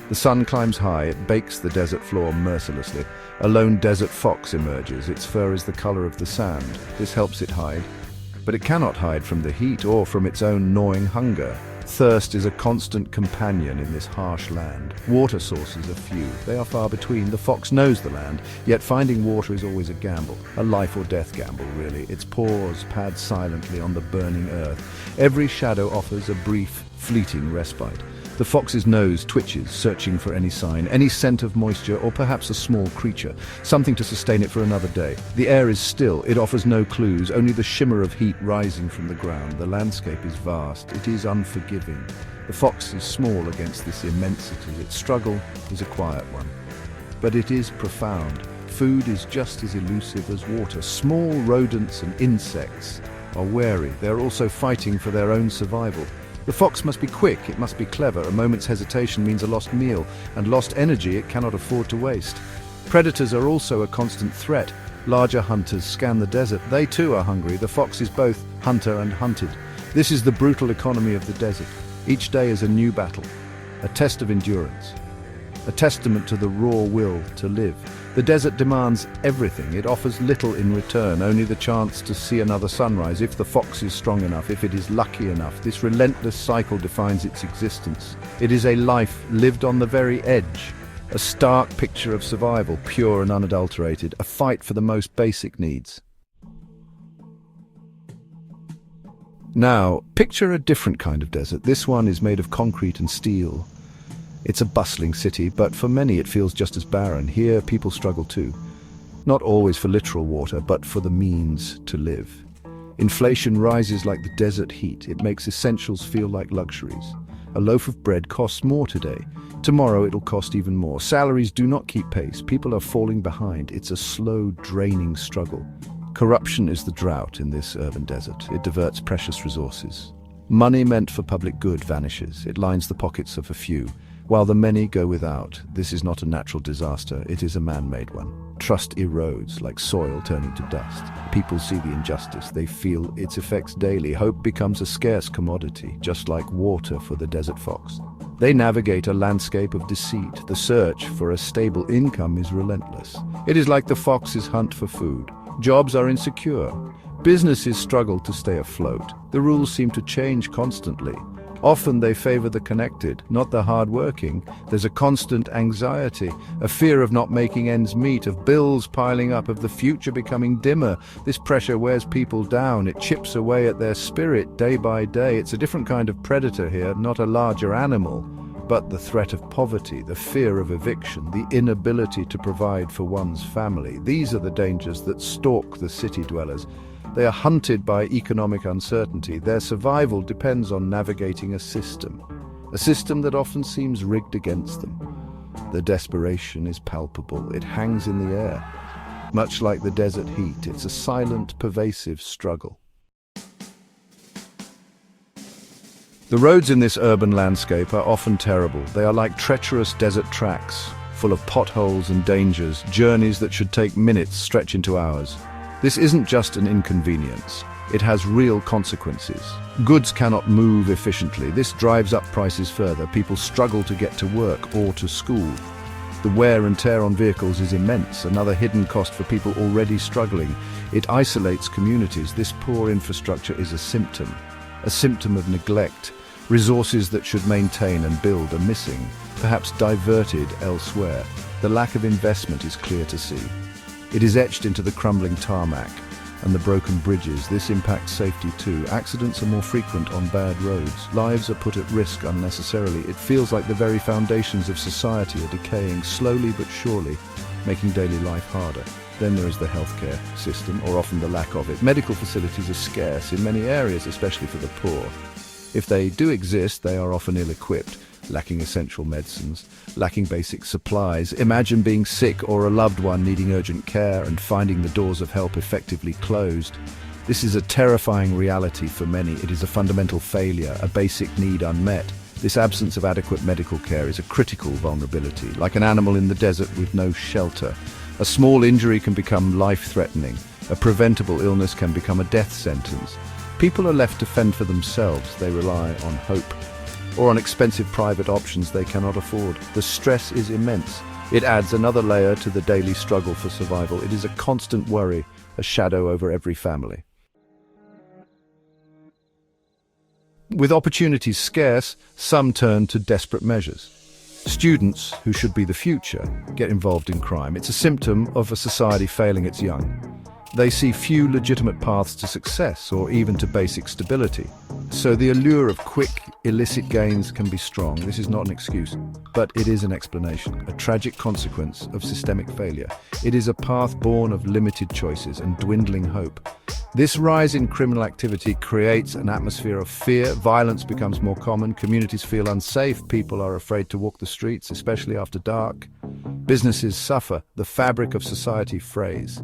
The sun climbs high, it bakes the desert floor mercilessly. A lone desert fox emerges, its fur is the color of the sand. This helps it hide. But it cannot hide from the heat or from its own gnawing hunger. Thirst is a constant companion in this harsh land. Water sources are few. They are far between. The fox knows the land, yet finding water is always a gamble. A life or death gamble, really. Its paws pad silently on the burning earth. Every shadow offers a brief, fleeting respite. The fox's nose twitches, searching for any sign, any scent of moisture, or perhaps a small creature, something to sustain it for another day. The air is still, it offers no clues, only the shimmer of heat rising from the ground. The landscape is vast, it is unforgiving. The fox is small against this immensity. Its struggle is a quiet one. But it is profound. Food is just as elusive as water. Small rodents and insects are wary. They're also fighting for their own survival. The fox must be quick, it must be clever. A moment's hesitation means a lost meal, and lost energy it cannot afford to waste. Predators are also a constant threat. Larger hunters scan the desert. They too are hungry. The fox is both hunter and hunted. This is the brutal economy of the desert. Each day is a new battle, a test of endurance, a testament to the raw will to live. The desert demands everything. It offers little in return, only the chance to see another sunrise. If the fox is strong enough, if it is lucky enough, this relentless cycle defines its existence. It is a life lived on the very edge, a stark picture of survival, pure and unadulterated, a fight for the most basic needs. Now, picture a different kind of desert. This one is made of concrete and steel. It's a bustling city, but for many it feels just as barren. Here, people struggle too. Not always for literal water, but for the means to live. Inflation rises like the desert heat. It makes essentials feel like luxuries. A loaf of bread costs more today. Tomorrow it'll cost even more. Salaries do not keep pace. People are falling behind. It's a slow, draining struggle. Corruption is the drought in this urban desert. It diverts precious resources. Money meant for public good vanishes. It lines the pockets of a few, while the many go without. This is not a natural disaster, it is a man-made one. Trust erodes like soil turning to dust. People see the injustice, they feel its effects daily. Hope becomes a scarce commodity, just like water for the desert fox. They navigate a landscape of deceit. The search for a stable income is relentless. It is like the fox's hunt for food. Jobs are insecure. Businesses struggle to stay afloat. The rules seem to change constantly. Often they favor the connected, not the hard-working. There's a constant anxiety, a fear of not making ends meet, of bills piling up, of the future becoming dimmer. This pressure wears people down. It chips away at their spirit day by day. It's a different kind of predator here, not a larger animal, but the threat of poverty, the fear of eviction, the inability to provide for one's family. These are the dangers that stalk the city dwellers. They are hunted by economic uncertainty. Their survival depends on navigating a system that often seems rigged against them. The desperation is palpable. It hangs in the air. Much like the desert heat, it's a silent, pervasive struggle. The roads in this urban landscape are often terrible. They are like treacherous desert tracks, full of potholes and dangers. Journeys that should take minutes stretch into hours. This isn't just an inconvenience. It has real consequences. Goods cannot move efficiently. This drives up prices further. People struggle to get to work or to school. The wear and tear on vehicles is immense, another hidden cost for people already struggling. It isolates communities. This poor infrastructure is a symptom of neglect. Resources that should maintain and build are missing, perhaps diverted elsewhere. The lack of investment is clear to see. It is etched into the crumbling tarmac and the broken bridges. This impacts safety too. Accidents are more frequent on bad roads. Lives are put at risk unnecessarily. It feels like the very foundations of society are decaying slowly but surely, making daily life harder. Then there is the healthcare system, or often the lack of it. Medical facilities are scarce in many areas, especially for the poor. If they do exist, they are often ill-equipped, lacking essential medicines, lacking basic supplies. Imagine being sick or a loved one needing urgent care and finding the doors of help effectively closed. This is a terrifying reality for many. It is a fundamental failure, a basic need unmet. This absence of adequate medical care is a critical vulnerability, like an animal in the desert with no shelter. A small injury can become life-threatening. A preventable illness can become a death sentence. People are left to fend for themselves. They rely on hope. or on expensive private options they cannot afford. The stress is immense. It adds another layer to the daily struggle for survival. It is a constant worry, a shadow over every family. With opportunities scarce, some turn to desperate measures. Students, who should be the future, get involved in crime. It's a symptom of a society failing its young. They see few legitimate paths to success or even to basic stability. So the allure of quick, illicit gains can be strong. This is not an excuse, but it is an explanation, a tragic consequence of systemic failure. It is a path born of limited choices and dwindling hope. This rise in criminal activity creates an atmosphere of fear. Violence becomes more common. Communities feel unsafe. People are afraid to walk the streets, especially after dark. Businesses suffer. The fabric of society frays.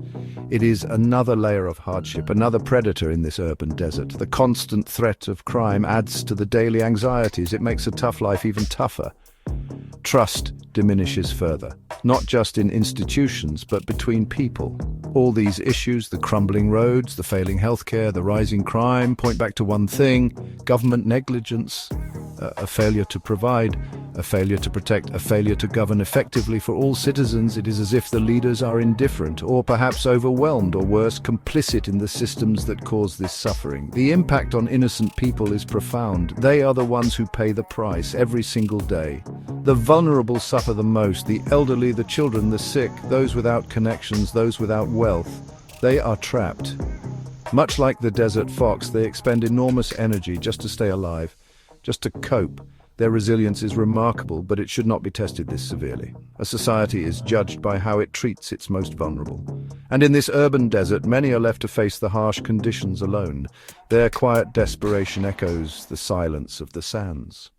It is another layer of hardship, another predator in this urban desert. The constant threat of crime adds to the daily anxieties. It makes a tough life even tougher. Trust diminishes further, not just in institutions, but between people. All these issues, the crumbling roads, the failing healthcare, the rising crime, point back to one thing: government negligence, a failure to provide, a failure to protect, a failure to govern effectively for all citizens. It is as if the leaders are indifferent, or perhaps overwhelmed, or worse, complicit in the systems that cause this suffering. The impact on innocent people is profound. They are the ones who pay the price every single day. The vulnerable suffer the most: the elderly, the children, the sick, those without connections, those without wealth. They are trapped. Much like the desert fox, they expend enormous energy just to stay alive, just to cope. Their resilience is remarkable, but it should not be tested this severely. A society is judged by how it treats its most vulnerable. And in this urban desert, many are left to face the harsh conditions alone. Their quiet desperation echoes the silence of the sands.